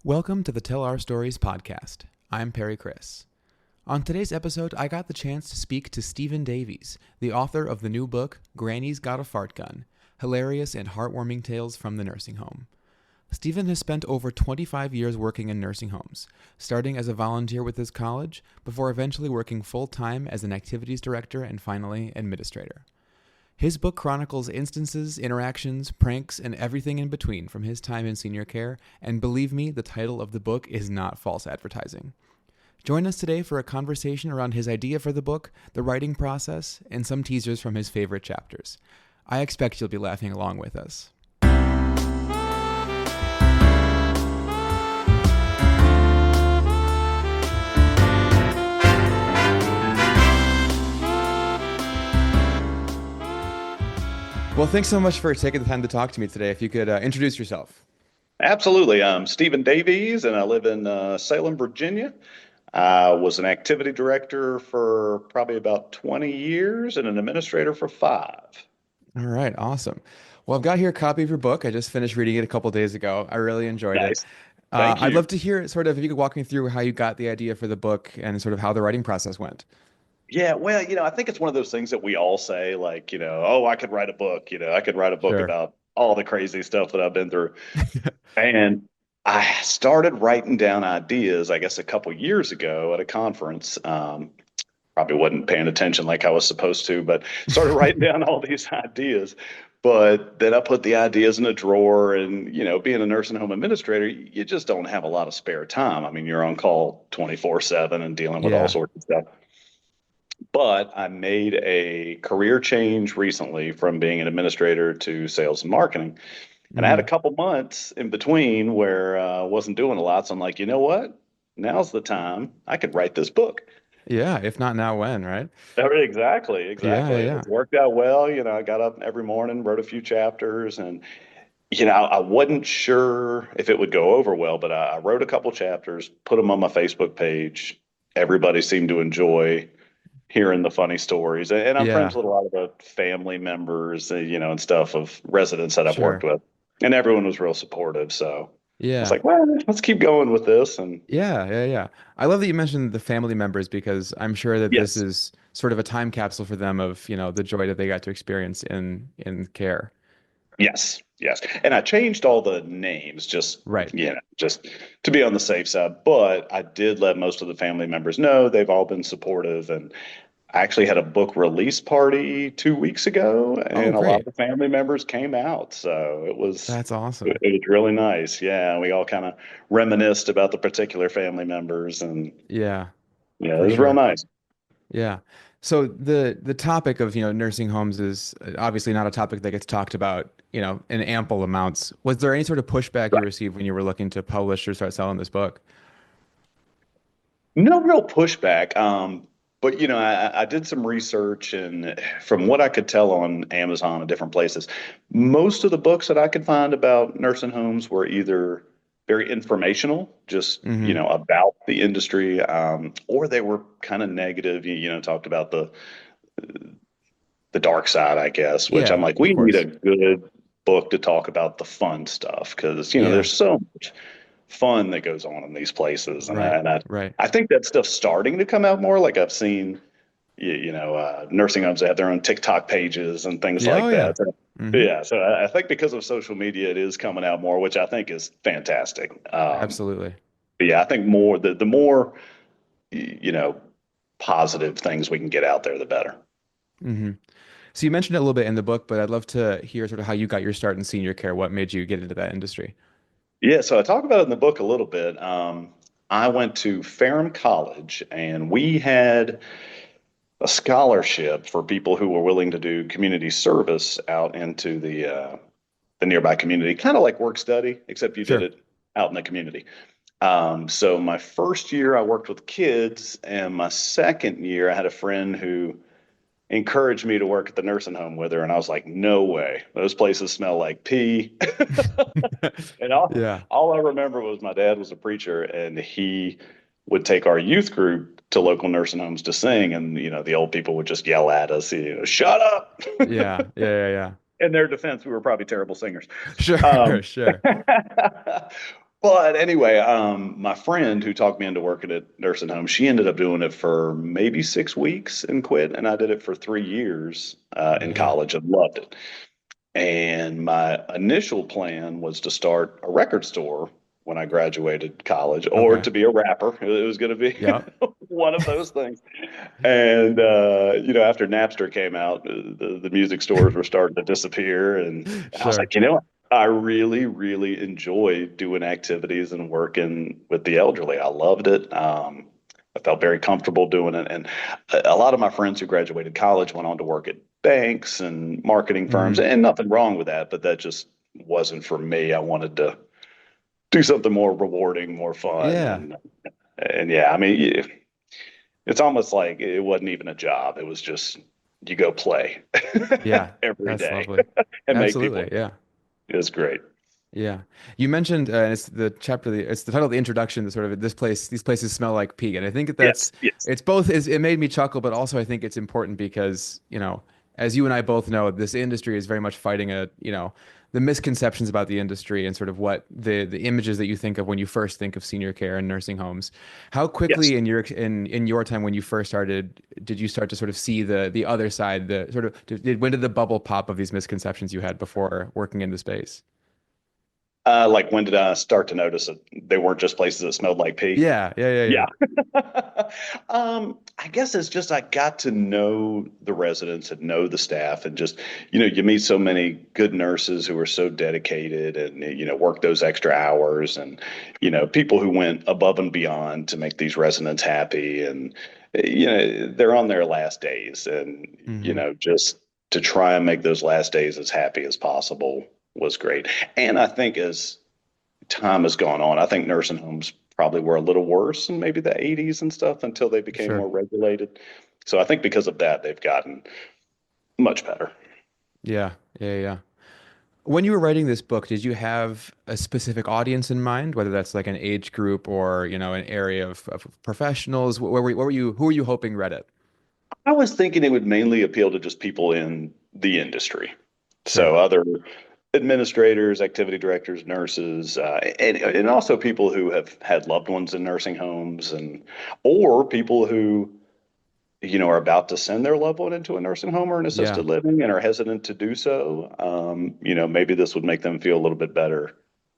Welcome to the Tell Our Stories podcast. I'm Perry Chris. On today's episode, I got the chance to speak to Stephen Davies, the author of the new book, Granny's Got a Fart Gun, Hilarious and Heartwarming Tales from the Nursing Home. Stephen has spent over 25 years working in nursing homes, starting as a volunteer with his college, before eventually working full-time as an activities director and finally administrator. His book chronicles instances, interactions, pranks, and everything in between from his time in senior care, and believe me, the title of the book is not false advertising. Join us today for a conversation around his idea for the book, the writing process, and some teasers from his favorite chapters. I expect you'll be laughing along with us. Well, thanks so much for taking the time to talk to me today. If you could introduce yourself. Absolutely. I'm Stephen Davies, and I live in Salem, Virginia. I was an activity director for probably about 20 years and an administrator for 5. All right, awesome. Well, I've got here a copy of your book. I just finished reading it a couple days ago. I really enjoyed it. Nice. Thank I'd you. love to hear sort of if you could walk me through how you got the idea for the book and sort of how the writing process went. Yeah, well, I think it's one of those things that we all say, like, oh, I could write a book, I could write a book Sure. about all the crazy stuff that I've been through. And I started writing down ideas, I guess, a couple years ago at a conference. Probably wasn't paying attention like I was supposed to, but started writing down all these ideas. But then I put the ideas in a drawer, and, being a nursing home administrator, you just don't have a lot of spare time. I mean, you're on call 24/7 and dealing with all Yeah. sorts of stuff. But I made a career change recently from being an administrator to sales and marketing. And I had a Hmm. couple months in between where I wasn't doing a lot. So I'm like, you know what? Now's the time. I could write this book. Yeah, if not now, when, right? Exactly, Yeah, yeah, exactly. yeah. It's worked out well. I got up every morning, wrote a few chapters, and I wasn't sure if it would go over well, but I wrote a couple chapters, put them on my Facebook page. Everybody seemed to enjoy hearing the funny stories. And I'm friends Yeah, with a lot of the family members, and stuff of residents that I've worked sure. with. And everyone was real supportive. So I was Yeah. like, well, let's keep going with this. And Yeah, yeah, yeah. I love that you mentioned the family members because I'm sure that this yes, is sort of a time capsule for them of, the joy that they got to experience in care. yes, yes. And I changed all the names Right. just to be on the safe side. But I did let most of the family members know they've all been supportive. And I actually had a book release party 2 weeks ago, Oh, and a lot of great. the family members came out. So it was That's it awesome. it was really nice. Yeah, we all kind of reminisced about the particular family members, and Yeah, yeah, it for was real sure. nice. Yeah. So the topic of, nursing homes is obviously not a topic that gets talked about, in ample amounts. Was there any sort of pushback you Right. received when you were looking to publish or start selling this book? No real pushback. But I did some research, and from what I could tell on Amazon and different places, most of the books that I could find about nursing homes were either very informational, just Hmm. about the industry, or they were kind of negative. Talked about the dark side, I guess. Which I'm Yeah, like, of we need a course. good book to talk about the fun stuff, because Yeah. there's so much fun that goes on in these places, and I, Right. and I Right. I think that stuff's starting to come out more. Like, I've seen, nursing homes that have their own TikTok pages and things Yeah. Oh, like yeah. that. So, Hmm. yeah, so I think because of social media, it is coming out more, which I think is fantastic. Absolutely. But yeah, I think the more you know positive things we can get out there, the better. Hmm. So you mentioned it a little bit in the book, but I'd love to hear sort of how you got your start in senior care. What made you get into that industry? Yeah, so I talk about it in the book a little bit. I went to Ferrum College, and we had a scholarship for people who were willing to do community service out into the nearby community, kind of like work study, except you did Sure. it out in the community. So my first year I worked with kids, and my second year I had a friend who encouraged me to work at the nursing home with her, and I was like, no way, those places smell like pee. And Yeah. all I remember was my dad was a preacher, and he would take our youth group to local nursing homes to sing, and the old people would just yell at us, shut up. Yeah. Yeah. Yeah. In their defense, we were probably terrible singers. Yeah. Um, Sure. Sure. But anyway, my friend who talked me into working at nursing home, she ended up doing it for maybe 6 weeks and quit, and I did it for 3 years in Yeah. college and loved it. And my initial plan was to start a record store when I graduated college, or Okay. to be a rapper. It was going to be Yeah. one of those things. And after Napster came out, the music stores were starting to disappear, and I was Sure. like, I really, really enjoy doing activities and working with the elderly. I loved it. I felt very comfortable doing it, and a lot of my friends who graduated college went on to work at banks and marketing firms, Hmm. and nothing wrong with that, but that just wasn't for me. I wanted to do something more rewarding, more fun, Yeah. and yeah, I mean, it's almost like it wasn't even a job. It was just you go play Yeah. every That's day lovely. and make people. Absolutely. Yeah. It was great. Yeah. You mentioned it's the chapter, it's the title of the introduction, the sort of this place, these places smell like pee. And I think that Yes, that's, yes, it's both, is it made me chuckle, but also I think it's important because, as you and I both know, this industry is very much fighting the misconceptions about the industry and sort of what the images that you think of when you first think of senior care and nursing homes. How yes. quickly in your time when you first started, did you start to sort of see the other side, the sort of, when did the bubble pop of these misconceptions you had before working in the space? Like when did I start to notice that they weren't just places that smelled like pee? Yeah, yeah, yeah, yeah. Yeah. I guess it's just I got to know the residents and know the staff, and just, you meet so many good nurses who are so dedicated and, work those extra hours, and, people who went above and beyond to make these residents happy. And, they're on their last days, and, Hmm. just to try and make those last days as happy as possible was great. And I think as time has gone on, I think nursing homes probably were a little worse in maybe the 80s and stuff until they became Sure. more regulated. So I think because of that, they've gotten much better. Yeah, yeah, yeah. When you were writing this book, did you have a specific audience in mind, whether that's like an age group or, an area of professionals? Who were you hoping read it? I was thinking it would mainly appeal to just people in the industry. Sure. So other administrators, activity directors, nurses, and also people who have had loved ones in nursing homes, and or people who are about to send their loved one into a nursing home or an Yeah. assisted living and are hesitant to do so. Maybe this would make them feel a little bit better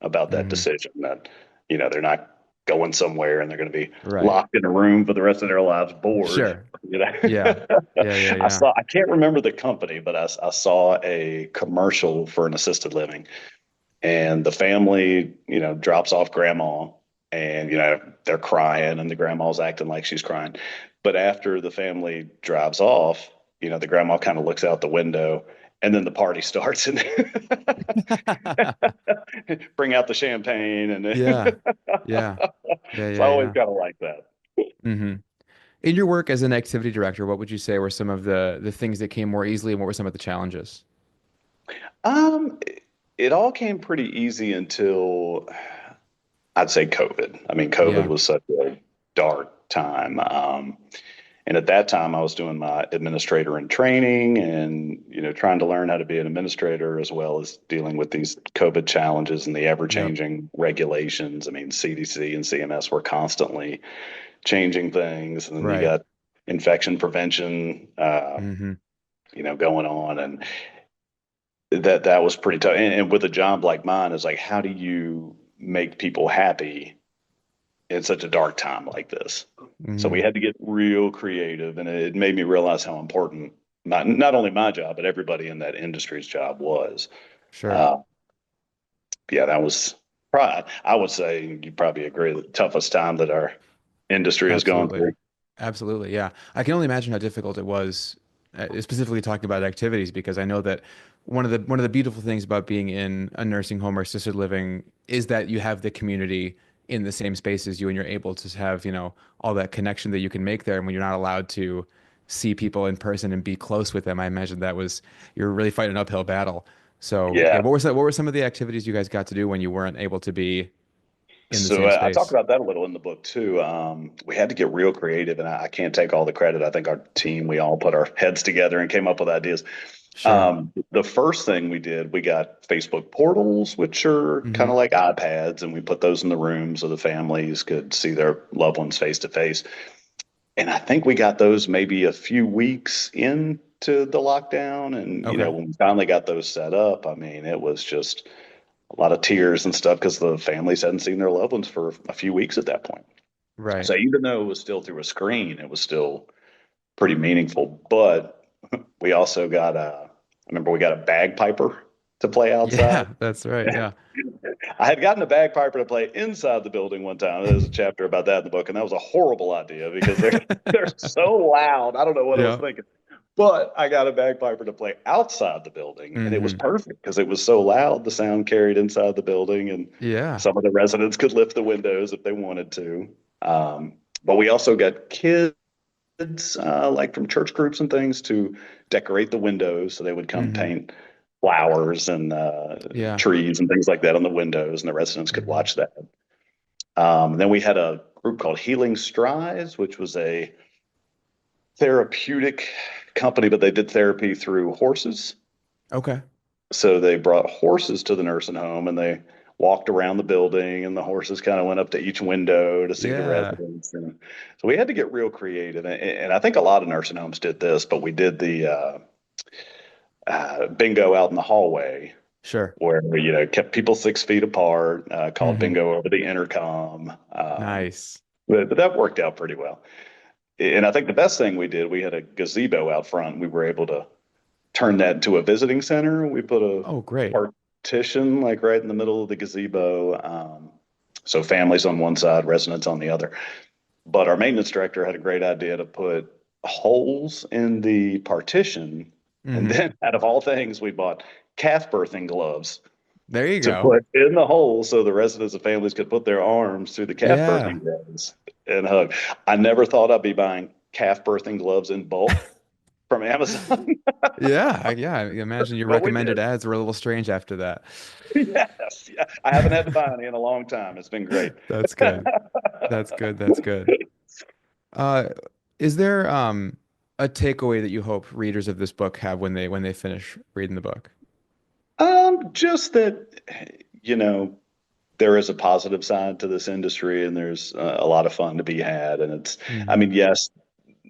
about that Hmm. decision, that, they're not going somewhere and they're going to be Right. locked in a room for the rest of their lives bored. Sure. Yeah. Yeah, yeah, yeah. I can't remember the company, but I saw a commercial for an assisted living, and the family, drops off grandma, and, they're crying and the grandma's acting like she's crying. But after the family drives off, the grandma kind of looks out the window, and then the party starts, and bring out the champagne. And Yeah. Yeah. Yeah, so I yeah, always yeah. kind of like that. Hmm. In your work as an activity director, what would you say were some of the things that came more easily and what were some of the challenges? It all came pretty easy until I'd say COVID. I mean, COVID Yeah. was such a dark time. And at that time, I was doing my administrator in training, and, trying to learn how to be an administrator, as well as dealing with these COVID challenges and the Yep. ever-changing regulations. I mean, CDC and CMS were constantly changing things, and then you Right. got infection prevention, Hmm. going on, and that was pretty tough. And with a job like mine, it's like, how do you make people happy in such a dark time like this? So we Hmm. had to get real creative, and it made me realize how important not only my job, but everybody in that industry's job was. Sure. Uh, yeah, that was probably, I would say, you probably agree, the toughest time that our industry has gone Absolutely. through. Absolutely. Yeah. I can only imagine how difficult it was, specifically talking about activities, because I know that one of the beautiful things about being in a nursing home or assisted living is that you have the community in the same space as you, and you're able to have, all that connection that you can make there. And when you're not allowed to see people in person and be close with them, I imagine you're really fighting an uphill battle. So yeah, Yeah. what were some of the activities you guys got to do when you weren't able to be in the So same I talked space? about that a little in the book too. We had to get real creative, and I can't take all the credit. I think our team, we all put our heads together and came up with ideas. Sure. The first thing we did, we got Facebook portals, which are kind Hmm. of like iPads, and we put those in the rooms so the families could see their loved ones face to face. And I think we got those maybe a few weeks into the lockdown. And, Okay. when we finally got those set up, I mean, it was just a lot of tears and stuff because the families hadn't seen their loved ones for a few weeks at that point. Right. So even though it was still through a screen, it was still pretty meaningful. But we also got I remember we got a bagpiper to play outside. Yeah, that's right. Yeah. I had gotten a bagpiper to play inside the building one time. There's a chapter about that in the book, and that was a horrible idea because they're so loud. I don't know what I was Yeah. thinking. But I got a bagpiper to play outside the building, and it was Hmm. perfect because it was so loud. The sound carried inside the building, and Yeah. some of the residents could lift the windows if they wanted to. But we also got kids, like from church groups and things, to decorate the windows. So they would come Hmm. paint flowers and Yeah. trees and things like that on the windows, and the residents could Hmm. watch that. Then we had a group called Healing Strides, which was a therapeutic company, but they did therapy through horses. Okay. So they brought horses to the nursing home and they walked around the building, and the horses kind of went up to each window to see the Yeah. residents. And so we had to get real creative. And I think a lot of nursing homes did this, but we did the bingo out in the hallway Sure. where we, kept people 6 feet apart, called Hmm. bingo over the intercom. Nice. But that worked out pretty well. And I think the best thing we did, we had a gazebo out front. We were able to turn that into a visiting center. We put a Oh, great. partition like right in the middle of the gazebo. So families on one side, residents on the other. But our maintenance director had a great idea to put holes in the partition. And Hmm. then, out of all things, we bought calf birthing gloves There you to go. put in the hole so the residents and families could put their arms through the calf Yeah. birthing gloves and hug. I never thought I'd be buying calf birthing gloves in bulk from Amazon, Yeah. I imagine your but we recommended did. ads were a little strange after that. Yes, yeah. I haven't had to buy any in a long time. It's been great. That's good. That's good. That's good. Uh, is there a takeaway that you hope readers of this book have when they finish reading the book? Just that, you know, there is a positive side to this industry, and there's a lot of fun to be had. And I Hmm. mean, yes,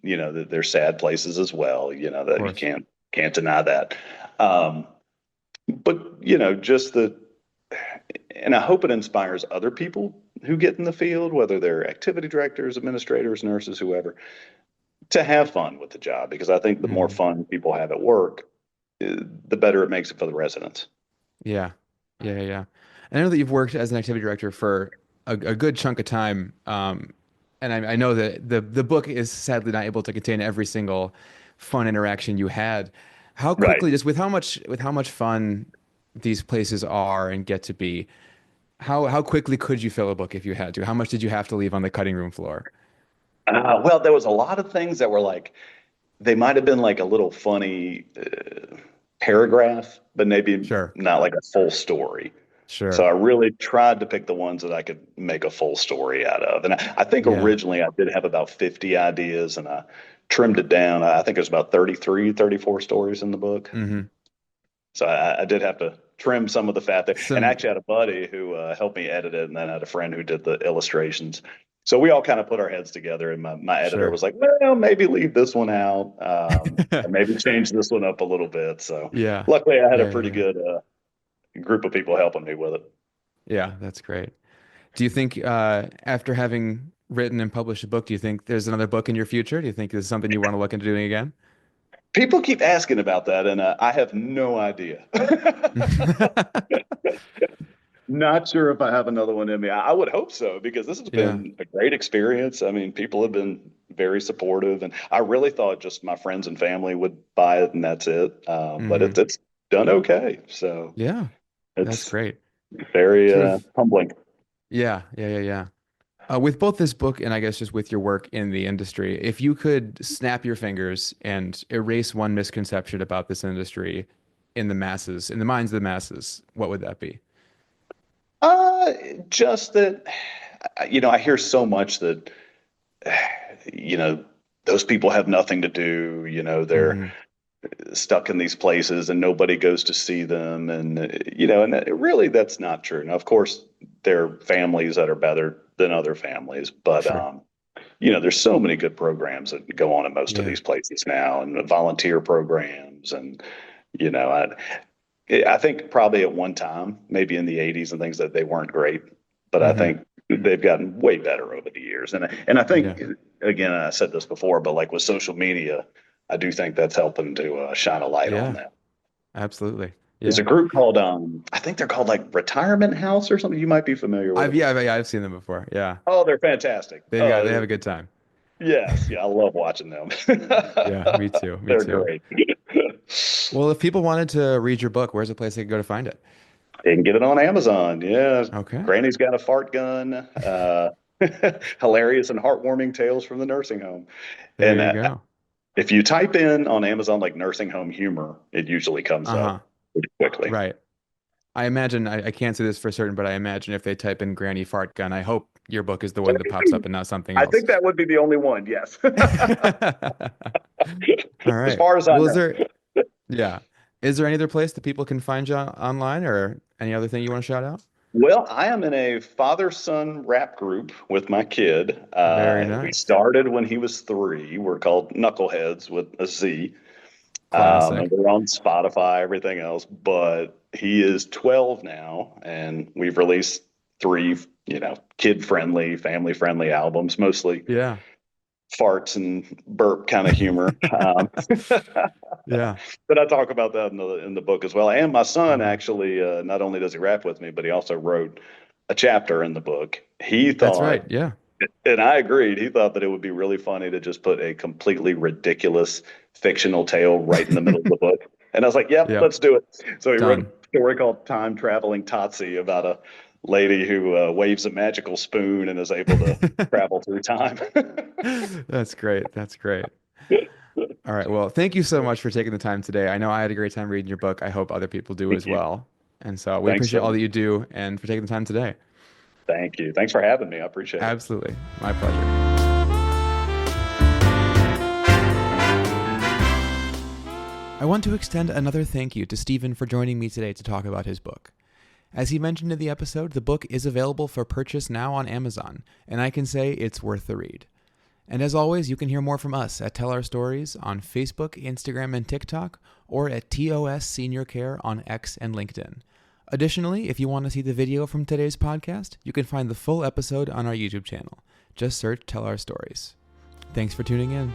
there's sad places as well. Of That you course. can't deny that. Um, but just the, and I hope it inspires other people who get in the field, whether they're activity directors, administrators, nurses, whoever, to have fun with the job. Because I think the more Hmm. fun people have at work, the better it makes it for the residents. Yeah. Yeah. I know that you've worked as an activity director for a good chunk of time. And I know that the book is sadly not able to contain every single fun interaction you had. How Right. quickly, just with how much fun these places are and get to be, how quickly could you fill a book if you had to? How much did you have to leave on the cutting room floor? Well, there was a lot of things that were like, they might have been like a little funny paragraph, but maybe Sure. not like a full story. So Sure. I really tried to pick the ones that I could make a full story out of. And I think Yeah. originally I did have about 50 ideas, and I trimmed it down. I think it was about 33, 34 stories in the book. Hmm. So I did have to trim some of the fat there. And Some actually, I had a buddy who helped me edit it, and then I had a friend who did the illustrations. So we all kind of put our heads together, and my editor Sure. was like, "Well, maybe leave this one out, and maybe change this one up a little bit." So Yeah. luckily, I had a pretty Yeah. good group of people helping me with it. Yeah, that's great. Do you think after having written and published a book, do you think there's another book in your future? Do you think this is something you want to look into doing again? People keep asking about that, and I have no idea. Not sure if I have another one in me. I would hope so because this has Yeah. been a great experience. I mean, people have been very supportive, and I really thought just my friends and family would buy it and that's it. But Hmm. it's done okay, so Yeah, that's it's great. very Sort of, humbling. yeah. With both this book and I guess just with your work in the industry, if you could snap your fingers and erase one misconception about this industry in the masses, in the minds of the masses, what would that be? Uh, just that, I hear so much that you know those people have nothing to do. They're Hmm. stuck in these places and nobody goes to see them. And, and really that's not true. Now, of course, there are families that are better than other families, but, Sure. there's so many good programs that go on in most of Yeah. these places now, and the volunteer programs. And, you know, I think probably at one time, maybe in the 80s and things, that they weren't great, but I Hmm. think they've gotten way better over the years. And I Yeah. think, again, I said this before, but like with social media, I do think that's helping to shine a light on Yeah. that. Absolutely. There's a Yeah. group called, I think they're called like Retirement House or something. You might be familiar with I've them. yeah, I've seen them before. Yeah. Oh, they're fantastic. They have a good time. Yes, yeah, I love watching them. Yeah, me too. Me They're too. great. Well, if people wanted to read your book, where's the place they could go to find it? You can get it on Amazon. Yeah, Okay. Granny's Got a Fart Gun. Hilarious and heartwarming tales from the nursing home. There And you go. if you type in on Amazon like nursing home humor, it usually comes up Uh-huh. pretty quickly. Right. I imagine I can't say this for certain, but I imagine if they type in Granny Fart Gun, I hope your book is the one that pops up and not something I else. think that would be the only one. Yes, All as right. far as I Well, know. yeah. Is there any other place that people can find you online or any other thing you want to shout out? Well, I am in a father-son rap group with my kid. Very We nice. started when he was 3. We're called Knuckleheads with a Z. And Classic. we're on Spotify, everything else. But he is 12 now, and we've released 3, kid-friendly, family-friendly albums, mostly Yeah. farts and burp kind of humor. Yeah. But I talk about that in the book as well. And my son Uh-huh. actually, not only does he rap with me, but he also wrote a chapter in the book. He That's thought, right. Yeah. and I agreed, he thought that it would be really funny to just put a completely ridiculous fictional tale right in the middle of the book. And I was like, yep, Yep. let's do it. So he wrote Done. a story called Time Traveling Tootsie about a lady who waves a magical spoon and is able to travel through time. That's great. That's great. All right. Well, thank you so much for taking the time today. I know I had a great time reading your book. I hope other people do Thank as you. well. And so we Thanks appreciate so all much. that you do and for taking the time today. Thank you. Thanks for having me. I appreciate it. Absolutely. My pleasure. I want to extend another thank you to Stephen for joining me today to talk about his book. As he mentioned in the episode, the book is available for purchase now on Amazon, and I can say it's worth the read. And as always, you can hear more from us at Tell Our Stories on Facebook, Instagram, and TikTok, or at TOS Senior Care on X and LinkedIn. Additionally, if you want to see the video from today's podcast, you can find the full episode on our YouTube channel. Just search Tell Our Stories. Thanks for tuning in.